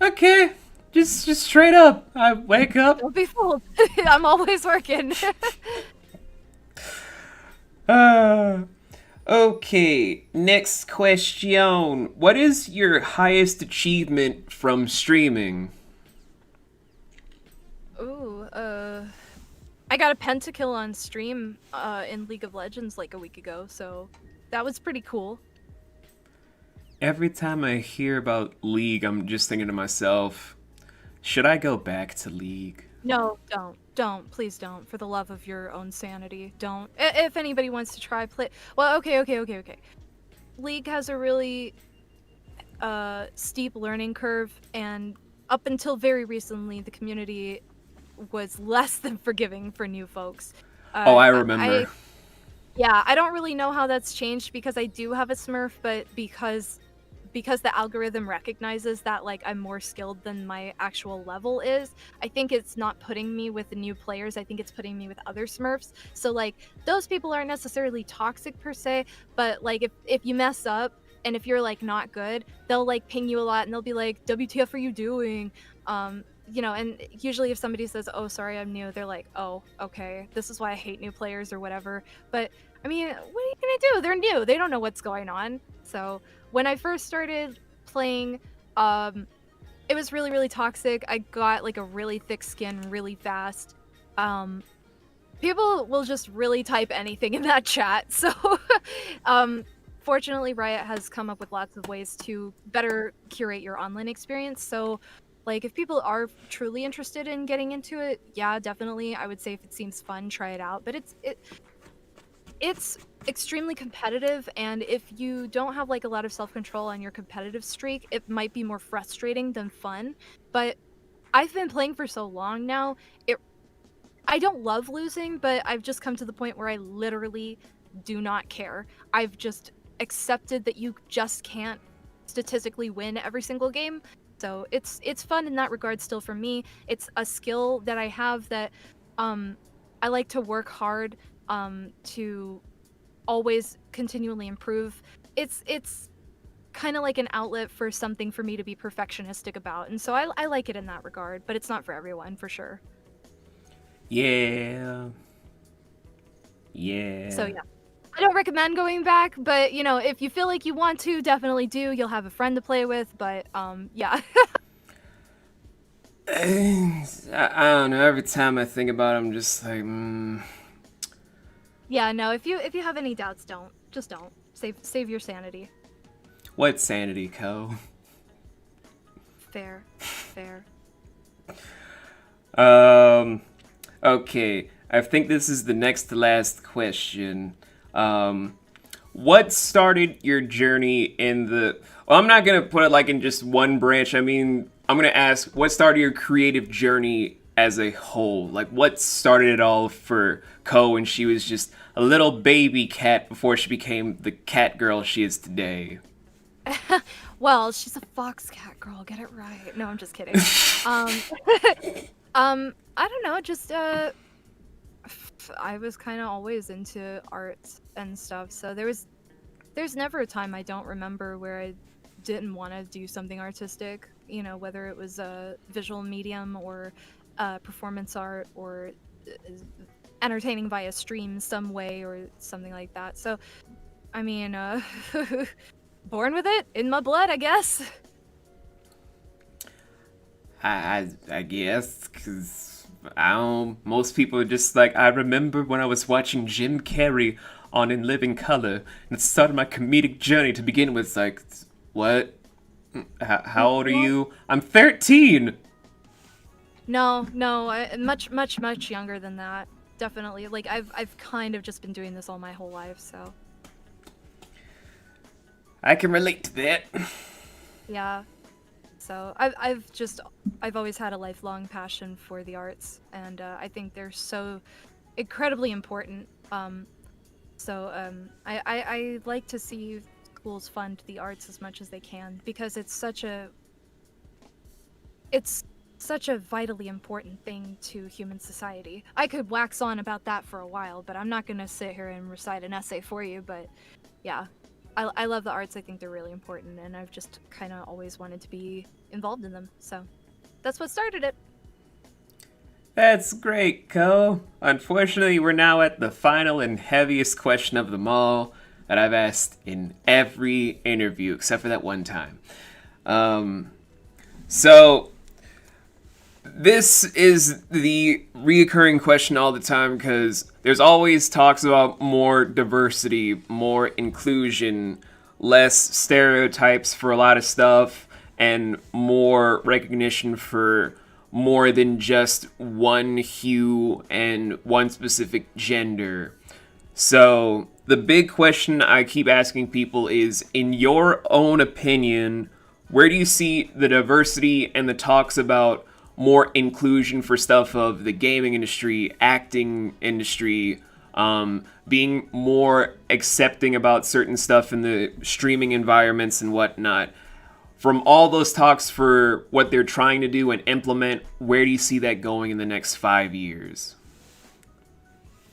okay, just straight up. I wake up. Don't be fooled. I'm always working. Uh, okay, next question. What is your highest achievement from streaming? Ooh, I got a pentakill on stream in League of Legends like a week ago, so that was pretty cool. Every time I hear about League, I'm just thinking to myself, should I go back to League? No, don't, please don't. For the love of your own sanity, don't. If anybody wants to try play, well, okay. League has a really steep learning curve, and up until very recently, the community was less than forgiving for new folks. Oh, I I remember. Yeah, I don't really know how that's changed because I do have a Smurf, but because the algorithm recognizes that like I'm more skilled than my actual level is, I think it's not putting me with the new players. I think it's putting me with other Smurfs. So like those people aren't necessarily toxic per se, but like if you mess up and if you're like not good, they'll like ping you a lot and they'll be like, "WTF are you doing?" You know, and usually if somebody says, "Oh, sorry, I'm new," they're like, "Oh, okay. This is why I hate new players or whatever." But I mean, what are you gonna do? They're new. They don't know what's going on. So when I first started playing, it was really, really toxic. I got like a really thick skin really fast. Um, People will just really type anything in that chat. So, um, fortunately, Riot has come up with lots of ways to better curate your online experience. So, like, if people are truly interested in getting into it, yeah, definitely. I would say if it seems fun, try it out. But it's extremely competitive, and if you don't have like a lot of self-control on your competitive streak, it might be more frustrating than fun. But I've been playing for so long now, it I don't love losing, but I've just come to the point where I literally do not care. I've just accepted that you just can't statistically win every single game. So it's fun in that regard still for me. It's a skill that I have that um I like to work hard to always continually improve. It's kind of like an outlet for something for me to be perfectionistic about. And so I like it in that regard, but it's not for everyone for sure. Yeah. So Yeah. yeah. I don't recommend going back, but you know, if you feel like you want to, definitely do. You'll have a friend to play with, but yeah. I don't know. Every time I think about it, I'm just like, Yeah, no, if you have any doubts, don't. Just don't. Save your sanity. what sanity, Co? Fair. Fair. Um, okay. I think this is the next to last question. What started your journey in the? Well, I'm not gonna put it like in just one branch. I mean, I'm gonna ask, what started your creative journey as a whole? Like, what started it all for Co when she was just a little baby cat before she became the cat girl she is today? Well, she's a fox cat girl, get it right. No, I'm just kidding. Um I don't know, just I was kind of always into art and stuff. So there's never a time I don't remember where I didn't want to do something artistic, you know, whether it was a visual medium or performance art or uh, entertaining via stream some way or something like that. So, I mean, born with it in my blood, I guess. I guess, cause I don't. Most people are just like, I remember when I was watching Jim Carrey on In Living Color, and it started my comedic journey to begin with. It's like, what? How old are Well, you? I'm 13. no, much younger than that. Definitely. Like I've kind of just been doing this all my whole life, so I can relate to that. yeah. So I've always had a lifelong passion for the arts, and I think they're so incredibly important. I like to see schools fund the arts as much as they can because it's such a vitally important thing to human society. I could wax on about that for a while, but I'm not gonna sit here and recite an essay for you. But yeah, I love the arts. I think they're really important, and I've just kind of always wanted to be involved in them. So that's what started it. That's great, Co. Unfortunately, we're now at the final and heaviest question of them all that I've asked in every interview except for that one time. So this is the reoccurring question all the time because there's always talks about more diversity, more inclusion, less stereotypes for a lot of stuff, and more recognition for more than just one hue and one specific gender. So, the big question I keep asking people is, in your own opinion, where do you see the diversity and the talks about more inclusion for stuff of the gaming industry, acting industry, being more accepting about certain stuff in the streaming environments and whatnot? From all those talks for what they're trying to do and implement, where do you see that going in the next 5 years?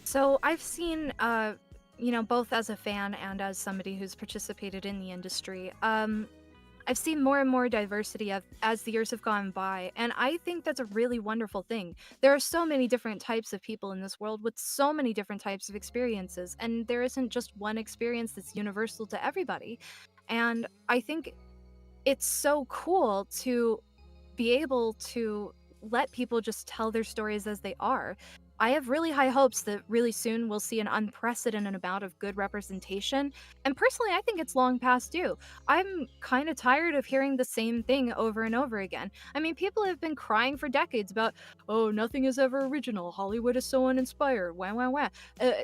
So I've seen, both as a fan and as somebody who's participated in the industry. I've seen more and more diversity as the years have gone by, and I think that's a really wonderful thing. There are so many different types of people in this world with so many different types of experiences, and there isn't just one experience that's universal to everybody. And I think it's so cool to be able to let people just tell their stories as they are. I have really high hopes that really soon we'll see an unprecedented amount of good representation. And personally, I think it's long past due. I'm kind of tired of hearing the same thing over and over again. I mean, people have been crying for decades about, oh, nothing is ever original. Hollywood is so uninspired. Wah, wah, wah.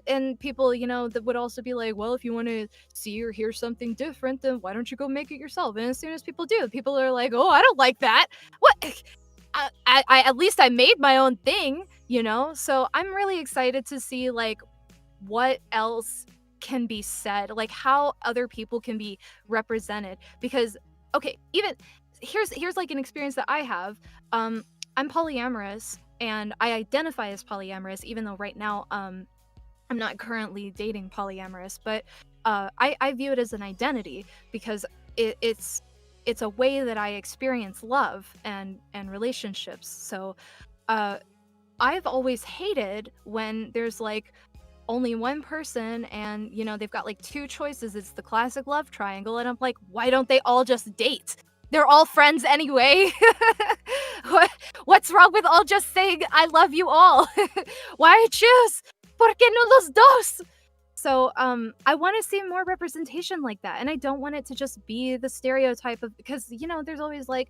And people, that would also be like, well, if you want to see or hear something different, then why don't you go make it yourself? And as soon as people do, people are like, oh, I don't like that. What? I at least I made my own thing. So I'm really excited to see like what else can be said, like how other people can be represented. Because okay, even here's like an experience that I have. I'm polyamorous and I identify as polyamorous, even though right now I'm not currently dating polyamorous, but I view it as an identity because it's a way that I experience love and relationships. So uh, I've always hated when there's like only one person and they've got like two choices. It's the classic love triangle, and I'm like, why don't they all just date? They're all friends anyway. What's wrong with all just saying I love you all? Why choose? ¿Por qué no los dos? So I want to see more representation like that, and I don't want it to just be the stereotype of, because there's always like,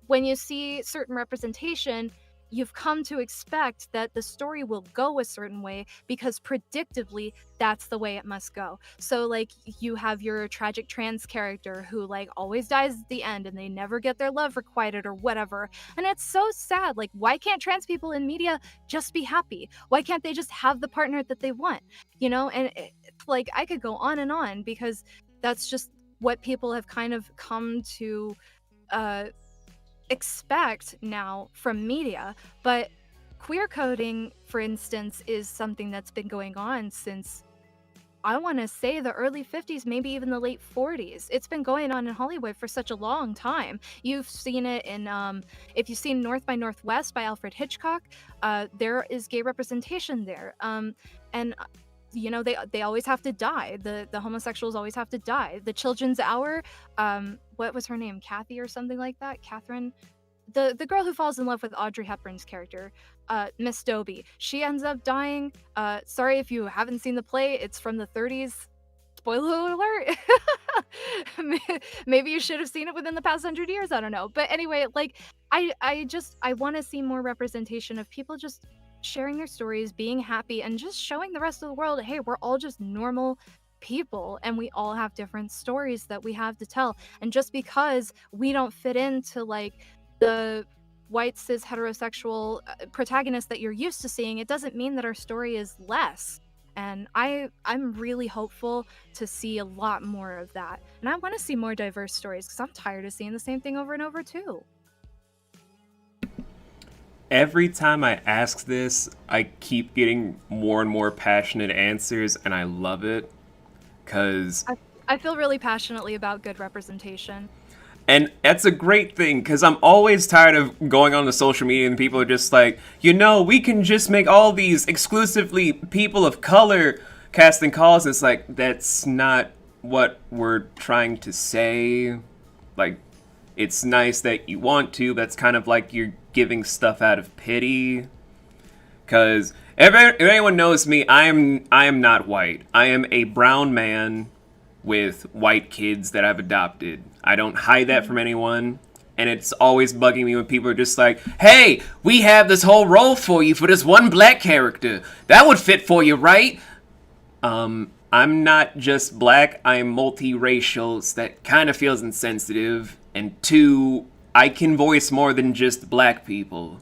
when you see certain representation, you've come to expect that the story will go a certain way because predictably that's the way it must go. So like you have your tragic trans character who like always dies at the end and they never get their love requited or whatever. And it's so sad. Like, why can't trans people in media just be happy? Why can't they just have the partner that they want? And like I could go on because that's just what people have kind of come to uh expect now from media. But queer coding, for instance, is something that's been going on since, I want to say, the early 50s, maybe even the late 40s. It's been going on in Hollywood for such a long time. You've seen it in, if you've seen North by Northwest by Alfred Hitchcock, there is gay representation there. And they always have to die. The homosexuals always have to die. The Children's Hour, what was her name? Kathy or something like that? Catherine? the girl who falls in love with Audrey Hepburn's character, Miss Dobie. She ends up dying. Sorry if you haven't seen the play. It's from the 30s. Spoiler alert. Maybe you should have seen it within the past 100 years. I don't know. But anyway, like I want to see more representation of people just sharing their stories, being happy, and just showing the rest of the world, hey, we're all just normal people and we all have different stories that we have to tell. And just because we don't fit into like the white cis heterosexual protagonist that you're used to seeing, it doesn't mean that our story is less. And I'm really hopeful to see a lot more of that. And I want to see more diverse stories because I'm tired of seeing the same thing over and over too. Every time I ask this, I keep getting more and more passionate answers, and I love it. Because I feel really passionately about good representation. And that's a great thing, because I'm always tired of going on the social media and people are just like, we can just make all these exclusively people of color casting calls. It's like, that's not what we're trying to say. Like, it's nice that you want to, but it's kind of like you're giving stuff out of pity. Because if anyone knows me, I am not white. I am a brown man with white kids that I've adopted. I don't hide that from anyone. And it's always bugging me when people are just like, hey, we have this whole role for you for this one black character. That would fit for you, right? I'm not just black, I'm multiracial, so that kind of feels insensitive. And two, I can voice more than just black people.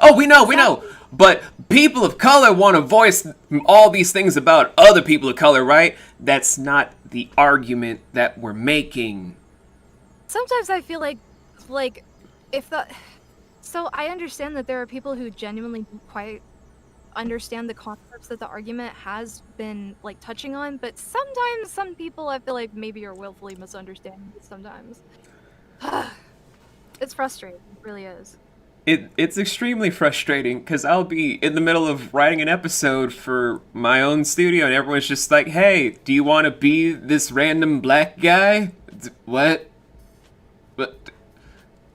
Oh, we know. But people of color want to voice all these things about other people of color, right? That's not the argument that we're making. Sometimes I feel like if the so I understand that there are people who genuinely don't quite understand the concepts that the argument has been like touching on, but sometimes some people I feel like maybe are willfully misunderstanding it sometimes. It's frustrating, it really is. It's extremely frustrating because I'll be in the middle of writing an episode for my own studio and everyone's just like, hey, do you want to be this random black guy? What? But,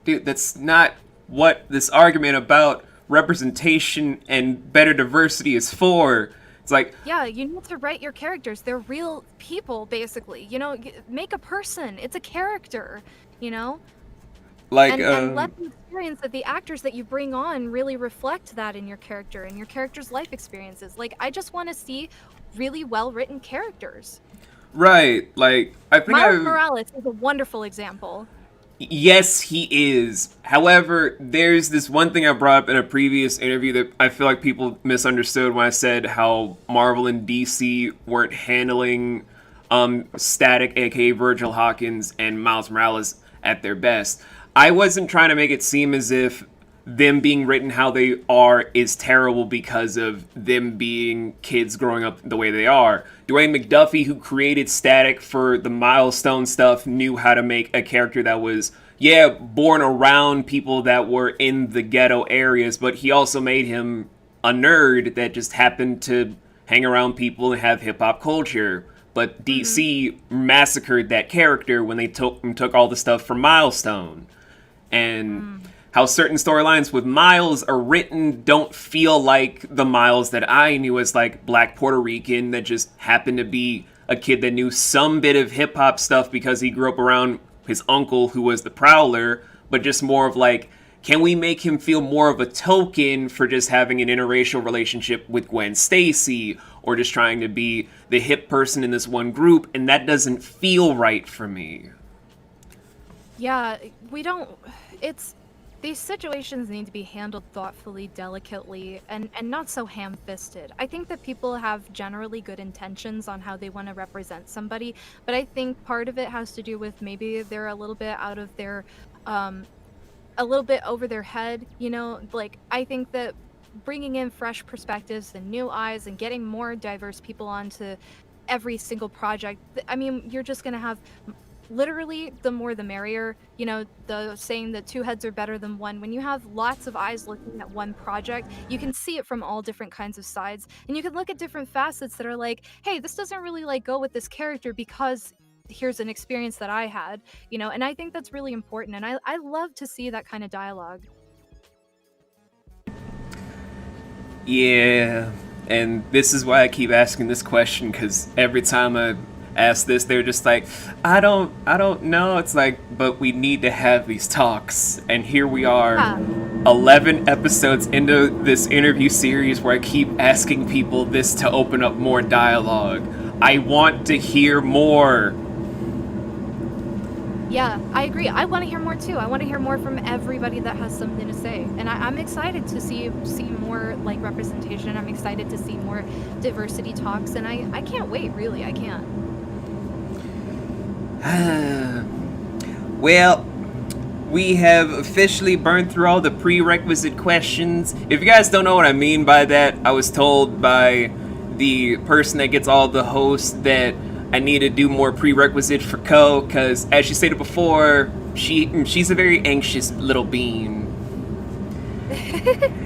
dude, that's not what this argument about representation and better diversity is for. It's like, yeah, you need to write your characters. They're real people, basically. Make a person. It's a character, you know? And let the experience that the actors that you bring on really reflect that in your character and your character's life experiences. Like, I just want to see really well-written characters. Right, like, I think Miles Morales is a wonderful example. Yes, he is. However, there's this one thing I brought up in a previous interview that I feel like people misunderstood when I said how Marvel and DC weren't handling Static, aka Virgil Hawkins, and Miles Morales at their best. I wasn't trying to make it seem as if them being written how they are is terrible because of them being kids growing up the way they are. Dwayne McDuffie, who created Static for the Milestone stuff, knew how to make a character that was, born around people that were in the ghetto areas, but he also made him a nerd that just happened to hang around people and have hip-hop culture. But DC massacred that character when they took all the stuff from Milestone. And how certain storylines with Miles are written don't feel like the Miles that I knew as like black Puerto Rican that just happened to be a kid that knew some bit of hip hop stuff because he grew up around his uncle who was the Prowler, but just more of like, can we make him feel more of a token for just having an interracial relationship with Gwen Stacy or just trying to be the hip person in this one group? And that doesn't feel right for me. Yeah, these situations need to be handled thoughtfully, delicately, and not so ham-fisted. I think that people have generally good intentions on how they want to represent somebody, but I think part of it has to do with maybe they're a little bit out of their, a little bit over their head, Like, I think that bringing in fresh perspectives and new eyes and getting more diverse people onto every single project, I mean, you're just going to have literally the more the merrier. The saying that two heads are better than one. When you have lots of eyes looking at one project, you can see it from all different kinds of sides, and you can look at different facets that are like, hey, this doesn't really like go with this character because here's an experience that I had, and I think that's really important, and I love to see that kind of dialogue. Yeah, and this is why I keep asking this question, because every time I ask this, they're just like, I don't know. It's like, but we need to have these talks, and here we are, Yeah. 11 episodes into this interview series where I keep asking people this to open up more dialogue. I want to hear more. Yeah, I agree. I want to hear more too. I want to hear more from everybody that has something to say, and I'm excited to see more like representation. I'm excited to see more diversity talks, and I can't wait. Really, I can't. Well, we have officially burned through all the prerequisite questions. If you guys don't know what I mean by that, I was told by the person that gets all the hosts that I need to do more prerequisite for Ko, because as she stated before, she's a very anxious little bean.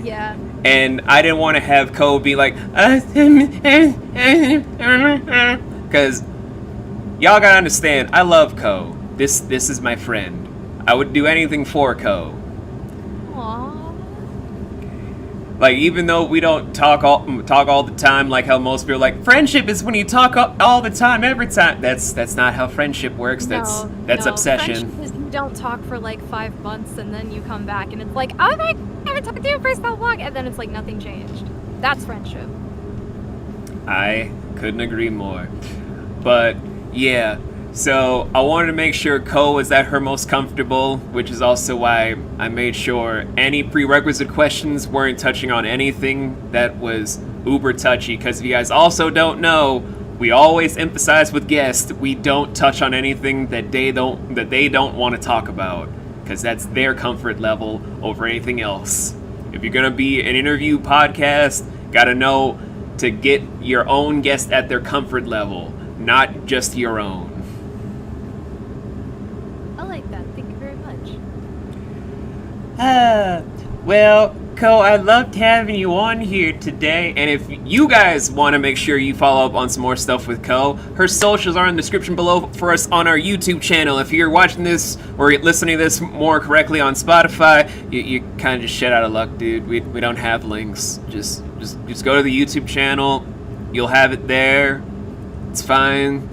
Yeah. And I didn't want to have Ko be like, because y'all gotta understand, I love Ko. This is my friend. I would do anything for Ko. Aww. Like, even though we don't talk all the time, like how most people are like, friendship is when you talk all the time, every time. That's not how friendship works. That's obsession. Friendship is you don't talk for like 5 months and then you come back and it's like, oh my, I haven't talked to you for so long, and then it's like nothing changed. That's friendship. I couldn't agree more. But yeah, so I wanted to make sure Ko was at her most comfortable, which is also why I made sure any prerequisite questions weren't touching on anything that was uber touchy, because if you guys also don't know, we always emphasize with guests, we don't touch on anything that they don't want to talk about, because that's their comfort level over anything else. If you're gonna be an interview podcast, gotta know to get your own guest at their comfort level, not just your own. I like that. Thank you very much. Well, Ko, I loved having you on here today, and if you guys want to make sure you follow up on some more stuff with Ko, her socials are in the description below for us on our YouTube channel. If you're watching this or listening to this more correctly on Spotify, you kind of just shit out of luck, dude. We don't have links. Just go to the YouTube channel. You'll have it there. It's fine.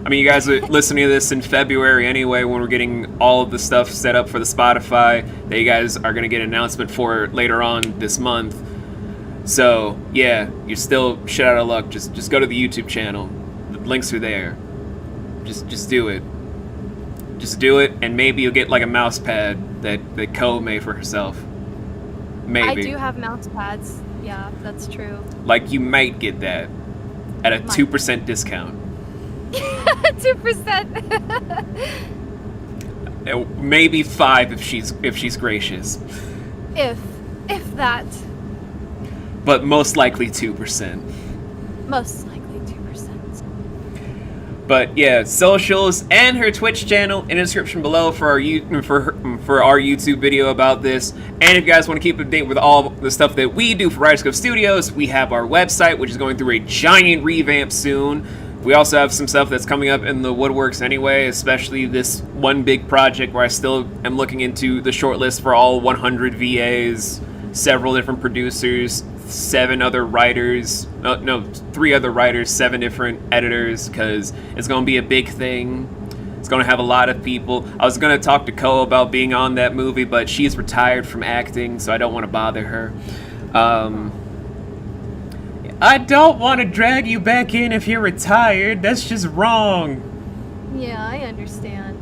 I mean, you guys are listening to this in February anyway, when we're getting all of the stuff set up for the Spotify that you guys are going to get an announcement for later on this month. So, yeah, you're still shit out of luck. Just go to the YouTube channel. The links are there. Just do it. Just do it, and maybe you'll get like a mouse pad that Ko made for herself. Maybe. I do have mouse pads. Yeah, that's true. Like, you might get that at a 2% discount. 2%. Maybe 5 if she's gracious. If that. But most likely 2%. Most likely 2%. But yeah, socials and her Twitch channel in the description below for our YouTube video about this. And if you guys want to keep up to date with all the stuff that we do for Riders Cove Studios, we have our website, which is going through a giant revamp soon. We also have some stuff that's coming up in the woodworks anyway, especially this one big project where I still am looking into the shortlist for all 100 VAs, several different producers, 3 other writers, 7 different editors, because it's going to be a big thing. It's going to have a lot of people. I was going to talk to Ko about being on that movie, but she's retired from acting, so I don't want to bother her. I don't want to drag you back in if you're retired. That's just wrong. Yeah, I understand.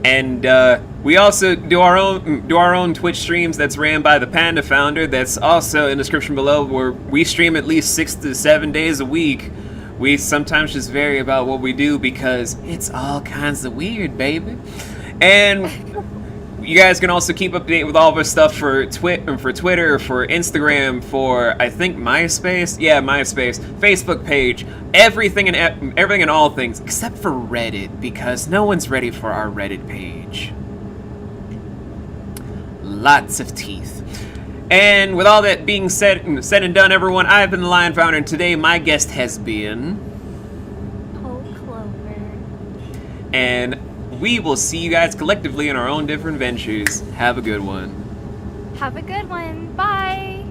And we also do our own Twitch streams that's ran by the Panda Founder. That's also in the description below, where we stream at least 6 to 7 days a week. We sometimes just vary about what we do because it's all kinds of weird, baby. And you guys can also keep up to date with all of our stuff for Twitter, for Instagram, for I think MySpace. Yeah, MySpace, Facebook page, everything and all things except for Reddit, because no one's ready for our Reddit page. Lots of teeth. And with all that being said and done, everyone, I've been the Lion Founder, and today my guest has been Cove Club. And we will see you guys collectively in our own different ventures. Have a good one. Have a good one. Bye.